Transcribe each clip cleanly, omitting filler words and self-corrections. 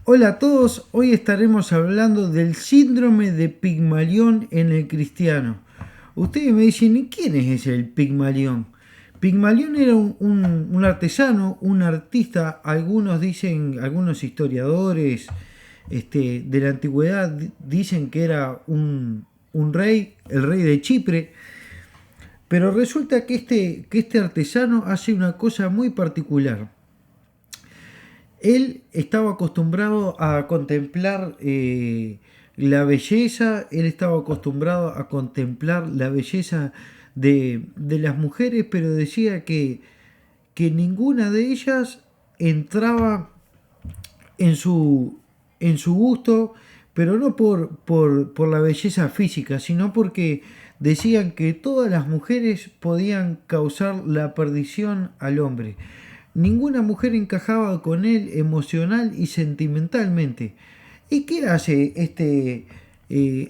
Hola a todos, hoy estaremos hablando del síndrome de Pigmalión en el cristiano. Ustedes me dicen, ¿y quién es ese el Pigmalión? Pigmalión era un artesano, un artista, algunos dicen, algunos historiadores de la antigüedad dicen que era un rey, el rey de Chipre, pero resulta que este artesano hace una cosa muy particular. Él estaba acostumbrado a contemplar la belleza, él estaba acostumbrado a contemplar la belleza de las mujeres, pero decía que ninguna de ellas entraba en en su gusto, pero no por la belleza física, sino porque decían que todas las mujeres podían causar la perdición al hombre. Ninguna mujer encajaba con él emocional y sentimentalmente. ¿Y qué hace este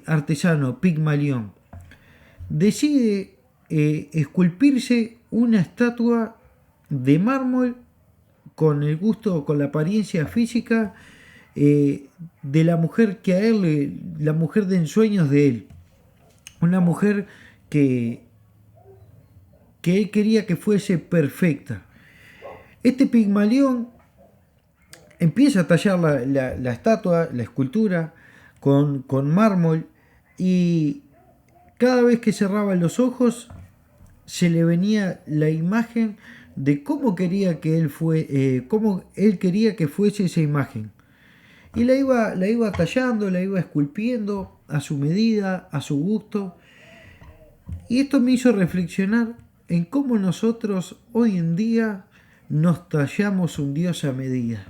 artesano Pigmalión? Decide esculpirse una estatua de mármol con el gusto, con la apariencia física de la mujer que a él, la mujer de ensueños de él. Una mujer que, que él quería que fuese perfecta. Este Pigmalión empieza a tallar la estatua, la escultura, con mármol y cada vez que cerraba los ojos se le venía la imagen de cómo quería que él cómo él quería que fuese esa imagen. Y la iba tallando, la iba esculpiendo a su medida, a su gusto. Y esto me hizo reflexionar en cómo nosotros hoy en día nos tallamos un Dios a medida.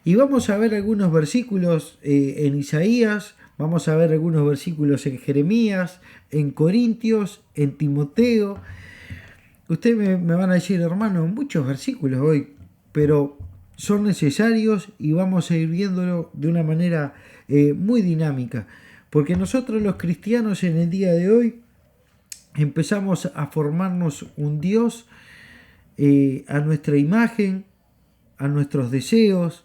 Y vamos a ver algunos versículos en Isaías, vamos a ver algunos versículos en Jeremías, en Corintios, en Timoteo. Ustedes me van a decir, hermano, muchos versículos hoy, pero son necesarios y vamos a ir viéndolo de una manera muy dinámica. Porque nosotros los cristianos en el día de hoy empezamos a formarnos un Dios a nuestra imagen, a nuestros deseos,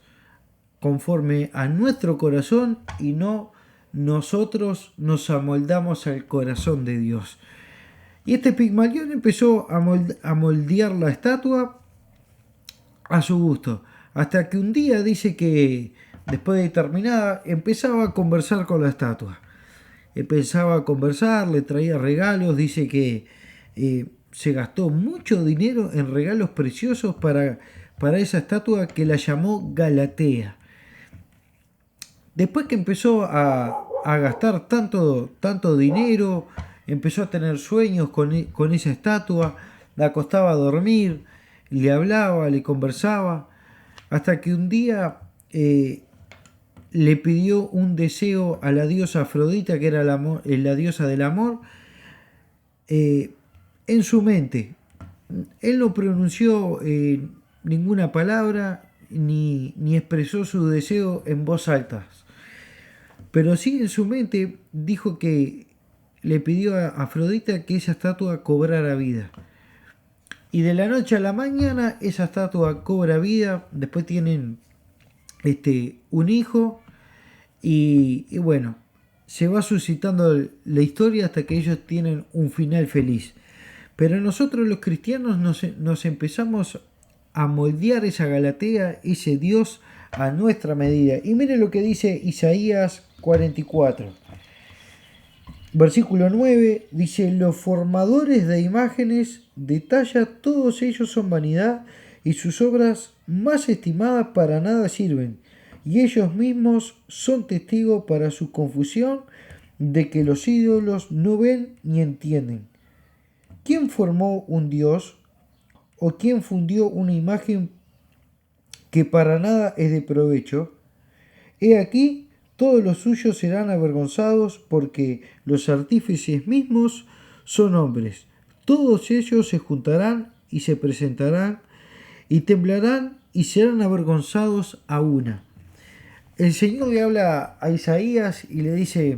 conforme a nuestro corazón y no nosotros nos amoldamos al corazón de Dios. Y este Pigmalión empezó a moldear la estatua a su gusto, hasta que un día dice que después de terminada empezaba a conversar con la estatua. Empezaba a conversar, le traía regalos, dice que se gastó mucho dinero en regalos preciosos para esa estatua que la llamó Galatea. Después que empezó a gastar tanto dinero, empezó a tener sueños con esa estatua, la acostaba a dormir, le hablaba, le conversaba, hasta que un día le pidió un deseo a la diosa Afrodita, que era la diosa del amor, en su mente. Él no pronunció ninguna palabra ni expresó su deseo en voz alta. Pero sí en su mente dijo que le pidió a Afrodita que esa estatua cobrara vida. Y de la noche a la mañana esa estatua cobra vida. Después tienen un hijo. Y bueno, se va suscitando la historia hasta que ellos tienen un final feliz. Pero nosotros los cristianos nos empezamos a moldear esa Galatea, ese Dios a nuestra medida. Y mire lo que dice Isaías 44. Versículo 9 dice, los formadores de imágenes de talla, todos ellos son vanidad y sus obras más estimadas para nada sirven. Y ellos mismos son testigos para su confusión de que los ídolos no ven ni entienden. ¿Quién formó un dios o quién fundió una imagen que para nada es de provecho? He aquí, todos los suyos serán avergonzados porque los artífices mismos son hombres. Todos ellos se juntarán y se presentarán y temblarán y serán avergonzados a una. El Señor le habla a Isaías y le dice,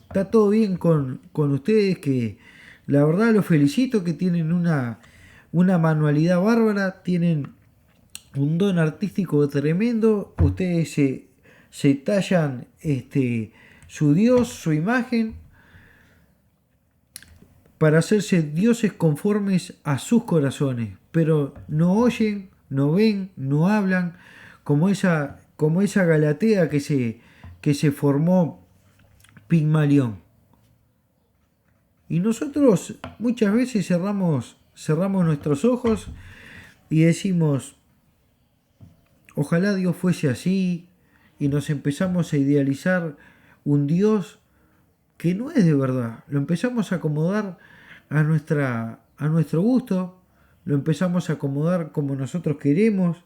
está todo bien con ustedes, que la verdad los felicito, que tienen una manualidad bárbara, tienen un don artístico tremendo, ustedes se tallan su Dios, su imagen, para hacerse dioses conformes a sus corazones, pero no oyen, no ven, no hablan, como esa Galatea que se formó Pigmalión. Y nosotros muchas veces cerramos nuestros ojos y decimos, ojalá Dios fuese así, y nos empezamos a idealizar un Dios que no es de verdad. Lo empezamos a acomodar a nuestro gusto, lo empezamos a acomodar como nosotros queremos,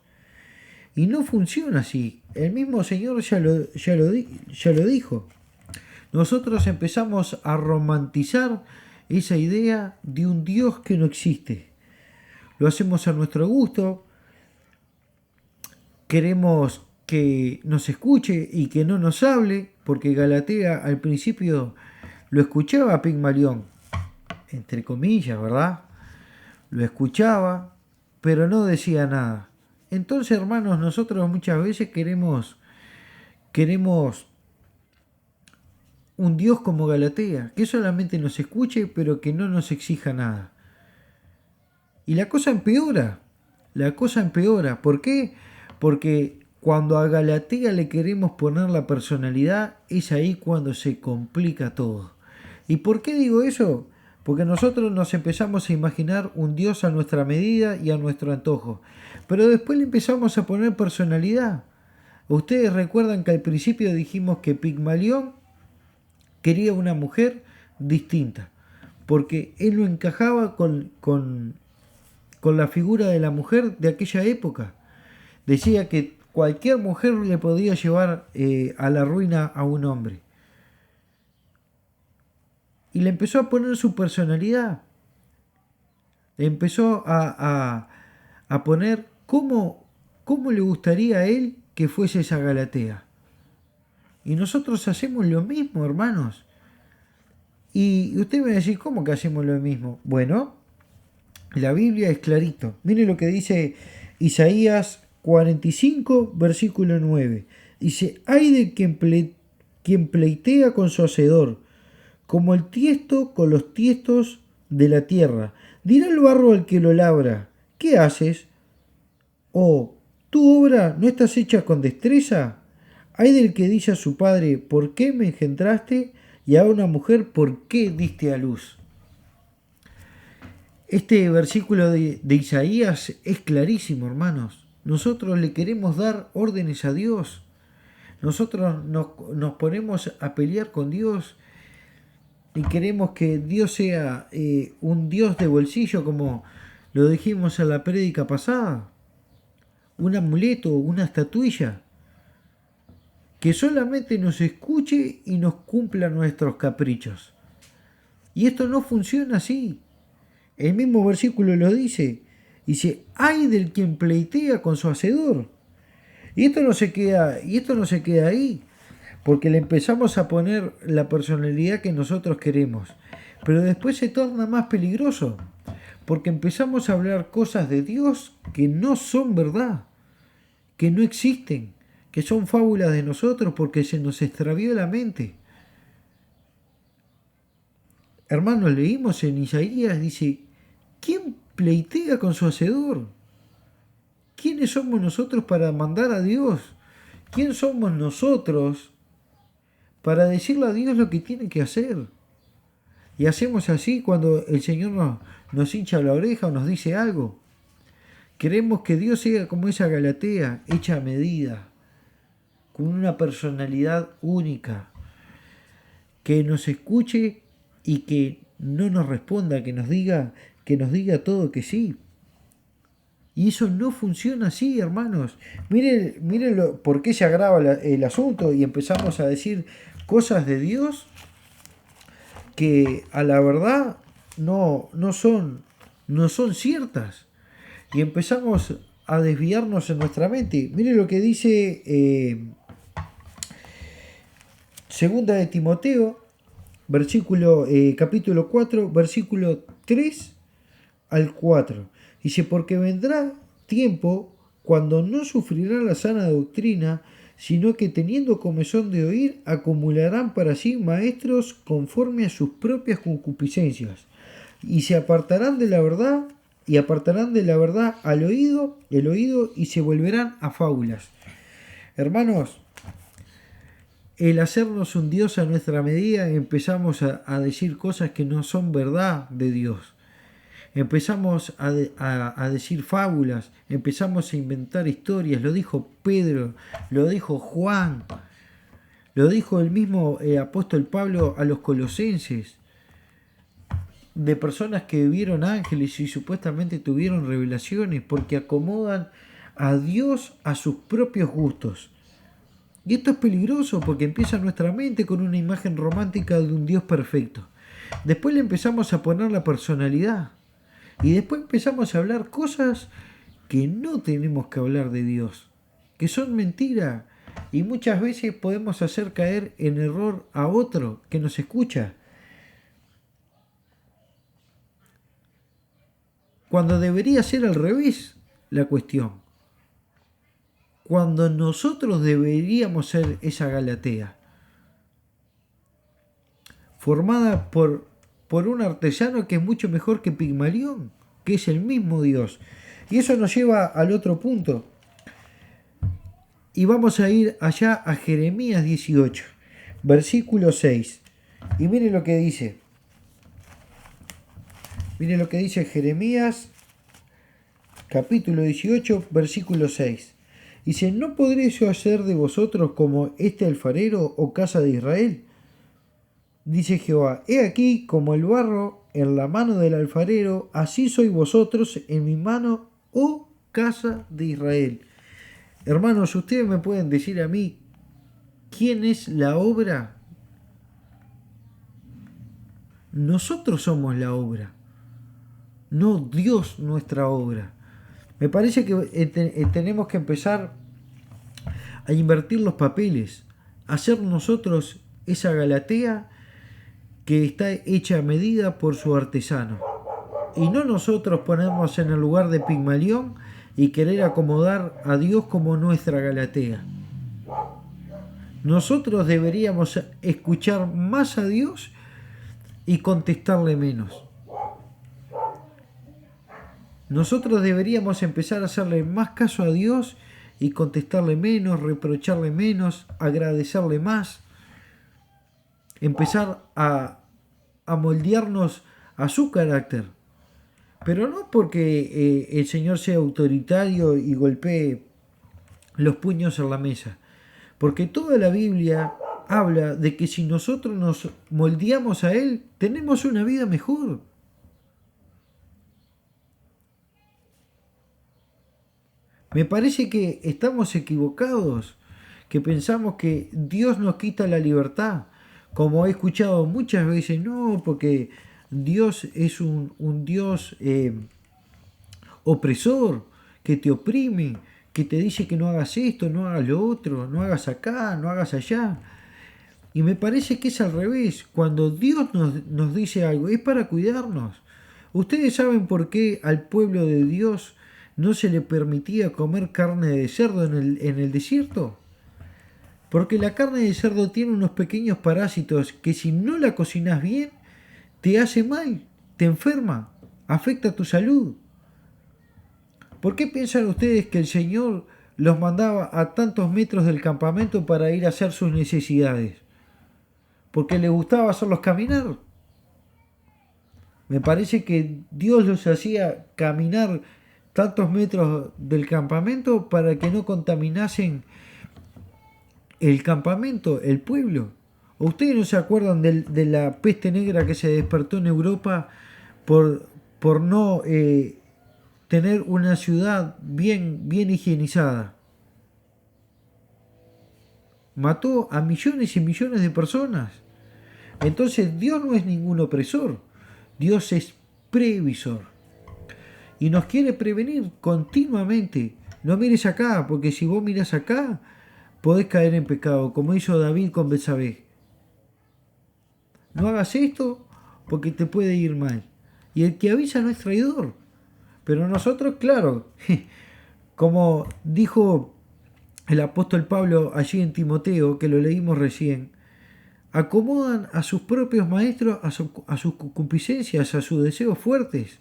y no funciona así. El mismo Señor ya lo dijo. Nosotros empezamos a romantizar esa idea de un Dios que no existe. Lo hacemos a nuestro gusto, queremos que nos escuche y que no nos hable, porque Galatea al principio lo escuchaba a Pigmalión, entre comillas, ¿verdad? Lo escuchaba, pero no decía nada. Entonces, hermanos, nosotros muchas veces queremos un Dios como Galatea, que solamente nos escuche, pero que no nos exija nada. Y la cosa empeora. ¿Por qué? Porque cuando a Galatea le queremos poner la personalidad, es ahí cuando se complica todo. ¿Y por qué digo eso? Porque nosotros nos empezamos a imaginar un Dios a nuestra medida y a nuestro antojo. Pero después le empezamos a poner personalidad. Ustedes recuerdan que al principio dijimos que Pigmalión quería una mujer distinta, porque él lo encajaba con la figura de la mujer de aquella época. Decía que cualquier mujer le podía llevar a la ruina a un hombre. Y le empezó a poner su personalidad. Le empezó a poner cómo le gustaría a él que fuese esa Galatea. Y nosotros hacemos lo mismo, hermanos. Y usted me va a decir, ¿cómo que hacemos lo mismo? Bueno, la Biblia es clarito. Mire lo que dice Isaías 45, versículo 9. Dice, hay de quien pleitea con su hacedor, como el tiesto con los tiestos de la tierra. Dirá el barro al que lo labra, ¿qué haces? ¿O tu obra no estás hecha con destreza? Hay del que dice a su padre, ¿por qué me engendraste? Y a una mujer, ¿por qué diste a luz? Este versículo de Isaías es clarísimo, hermanos. Nosotros le queremos dar órdenes a Dios. Nosotros nos ponemos a pelear con Dios y queremos que Dios sea un Dios de bolsillo, como lo dijimos en la prédica pasada. Un amuleto, una estatuilla, que solamente nos escuche y nos cumpla nuestros caprichos. Y esto no funciona así. El mismo versículo lo dice. Dice, ay del quien pleitea con su hacedor. Y esto no se queda ahí, porque le empezamos a poner la personalidad que nosotros queremos. Pero después se torna más peligroso, porque empezamos a hablar cosas de Dios que no son verdad, que no existen, que son fábulas de nosotros porque se nos extravió la mente. Hermanos, leímos en Isaías, dice, ¿quién pleitea con su hacedor? ¿Quiénes somos nosotros para mandar a Dios? ¿Quién somos nosotros para decirle a Dios lo que tiene que hacer? Y hacemos así cuando el Señor nos hincha la oreja o nos dice algo. Queremos que Dios sea como esa Galatea, hecha a medida, con una personalidad única, que nos escuche y que no nos responda, que nos diga todo que sí. Y eso no funciona así, hermanos. Miren por qué se agrava el asunto y empezamos a decir cosas de Dios que a la verdad no son ciertas. Y empezamos a desviarnos en nuestra mente. Miren lo que dice Segunda de Timoteo, capítulo 4, versículo 3 al 4. Dice, porque vendrá tiempo cuando no sufrirá la sana doctrina, sino que teniendo comezón de oír, acumularán para sí maestros conforme a sus propias concupiscencias, y se apartarán de la verdad, y apartarán de la verdad el oído, y se volverán a fábulas. Hermanos, el hacernos un Dios a nuestra medida, empezamos a decir cosas que no son verdad de Dios. Empezamos a decir fábulas, empezamos a inventar historias, lo dijo Pedro, lo dijo Juan, lo dijo el mismo apóstol Pablo a los colosenses, de personas que vieron ángeles y supuestamente tuvieron revelaciones, porque acomodan a Dios a sus propios gustos. Y esto es peligroso porque empieza nuestra mente con una imagen romántica de un Dios perfecto. Después le empezamos a poner la personalidad. Y después empezamos a hablar cosas que no tenemos que hablar de Dios, que son mentira. Y muchas veces podemos hacer caer en error a otro que nos escucha. Cuando debería ser al revés la cuestión. Cuando nosotros deberíamos ser esa Galatea, formada por un artesano que es mucho mejor que Pigmalión, que es el mismo Dios. Y eso nos lleva al otro punto. Y vamos a ir allá a Jeremías 18, versículo 6. Y mire lo que dice. Mire lo que dice Jeremías, capítulo 18, versículo 6. Dice, ¿no podré yo hacer de vosotros como este alfarero o casa de Israel? Dice Jehová, he aquí como el barro en la mano del alfarero, así sois vosotros en mi mano, oh casa de Israel. Hermanos, ustedes me pueden decir a mí, ¿quién es la obra? Nosotros somos la obra, no Dios nuestra obra. Me parece que tenemos que empezar a invertir los papeles, a hacer nosotros esa Galatea que está hecha a medida por su artesano. Y no nosotros ponernos en el lugar de Pigmalión y querer acomodar a Dios como nuestra Galatea. Nosotros deberíamos escuchar más a Dios y contestarle menos. Nosotros deberíamos empezar a hacerle más caso a Dios y contestarle menos, reprocharle menos, agradecerle más. Empezar a moldearnos a su carácter. Pero no porque el Señor sea autoritario y golpee los puños en la mesa. Porque toda la Biblia habla de que si nosotros nos moldeamos a Él, tenemos una vida mejor. Me parece que estamos equivocados, que pensamos que Dios nos quita la libertad, como he escuchado muchas veces, no, porque Dios es un Dios opresor, que te oprime, que te dice que no hagas esto, no hagas lo otro, no hagas acá, no hagas allá. Y me parece que es al revés, cuando Dios nos dice algo, es para cuidarnos. ¿Ustedes saben por qué al pueblo de Dios no se le permitía comer carne de cerdo en el desierto? Porque la carne de cerdo tiene unos pequeños parásitos que si no la cocinas bien, te hace mal, te enferma, afecta tu salud. ¿Por qué piensan ustedes que el Señor los mandaba a tantos metros del campamento para ir a hacer sus necesidades? Porque les gustaba hacerlos caminar. Me parece que Dios los hacía caminar tantos metros del campamento para que no contaminasen el campamento, el pueblo. ¿O ustedes no se acuerdan de la peste negra que se despertó en Europa por no tener una ciudad bien higienizada? Mató a millones y millones de personas. Entonces Dios no es ningún opresor, Dios es previsor. Y nos quiere prevenir continuamente. No mires acá, porque si vos mirás acá, podés caer en pecado, como hizo David con Betsabé. No hagas esto, porque te puede ir mal. Y el que avisa no es traidor. Pero nosotros, claro, como dijo el apóstol Pablo allí en Timoteo, que lo leímos recién, acomodan a sus propios maestros a sus concupiscencias, a sus deseos fuertes.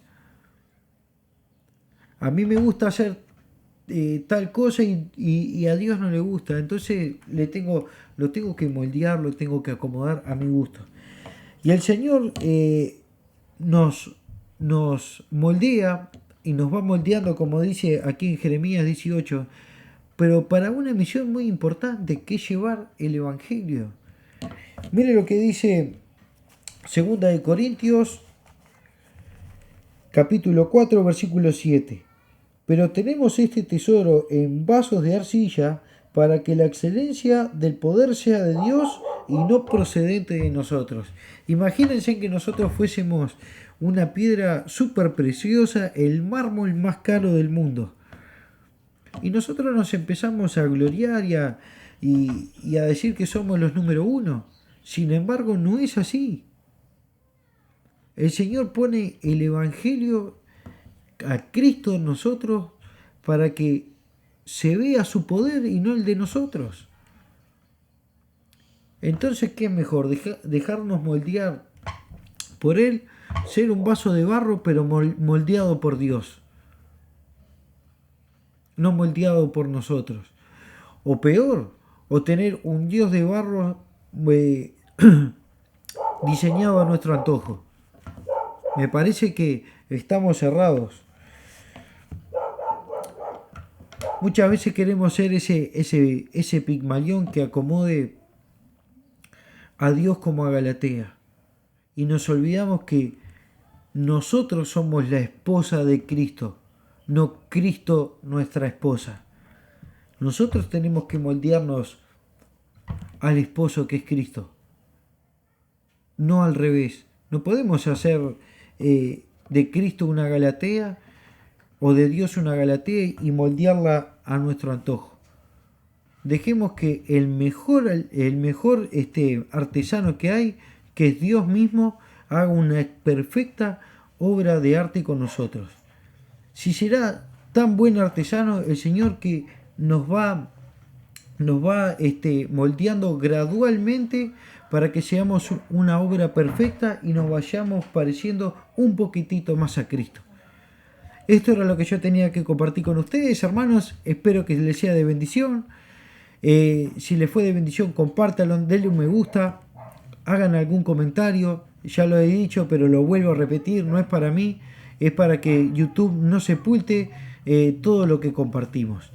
A mí me gusta hacer tal cosa y a Dios no le gusta, entonces lo tengo que moldear, lo tengo que acomodar a mi gusto. Y el Señor nos moldea y nos va moldeando, como dice aquí en Jeremías 18, pero para una misión muy importante, que es llevar el Evangelio. Mire lo que dice 2 capítulo 4, versículo 7. Pero tenemos este tesoro en vasos de arcilla para que la excelencia del poder sea de Dios y no procedente de nosotros. Imagínense que nosotros fuésemos una piedra súper preciosa, el mármol más caro del mundo. Y nosotros nos empezamos a gloriar y a decir que somos los número uno. Sin embargo, no es así. El Señor pone el Evangelio a Cristo en nosotros para que se vea su poder y no el de nosotros. Entonces, ¿qué es mejor? Dejarnos moldear por Él, ser un vaso de barro, pero moldeado por Dios, no moldeado por nosotros. O peor, o tener un Dios de barro diseñado a nuestro antojo. Me parece que estamos cerrados. Muchas veces queremos ser ese Pigmalión que acomode a Dios como a Galatea. Y nos olvidamos que nosotros somos la esposa de Cristo, no Cristo nuestra esposa. Nosotros tenemos que moldearnos al esposo que es Cristo, no al revés. No podemos hacer de Cristo una Galatea o de Dios una Galatea y moldearla a nuestro antojo. Dejemos que el mejor artesano que hay, que es Dios mismo, haga una perfecta obra de arte con nosotros. Si será tan buen artesano el Señor que nos va moldeando gradualmente para que seamos una obra perfecta y nos vayamos pareciendo un poquitito más a Cristo. Esto era lo que yo tenía que compartir con ustedes, hermanos. Espero que les sea de bendición. Si les fue de bendición, compártanlo, denle un me gusta, hagan algún comentario. Ya lo he dicho, pero lo vuelvo a repetir, no es para mí, es para que YouTube no sepulte todo lo que compartimos.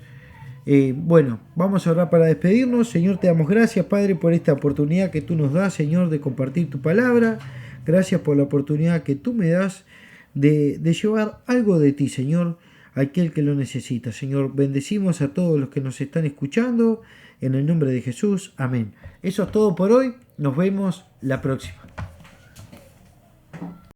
Bueno, vamos a orar para despedirnos. Señor, te damos gracias, Padre, por esta oportunidad que tú nos das, Señor, de compartir tu palabra. Gracias por la oportunidad que tú me das de llevar algo de ti, Señor, a aquel que lo necesita. Señor, bendecimos a todos los que nos están escuchando. En el nombre de Jesús, amén. Eso es todo por hoy. Nos vemos la próxima.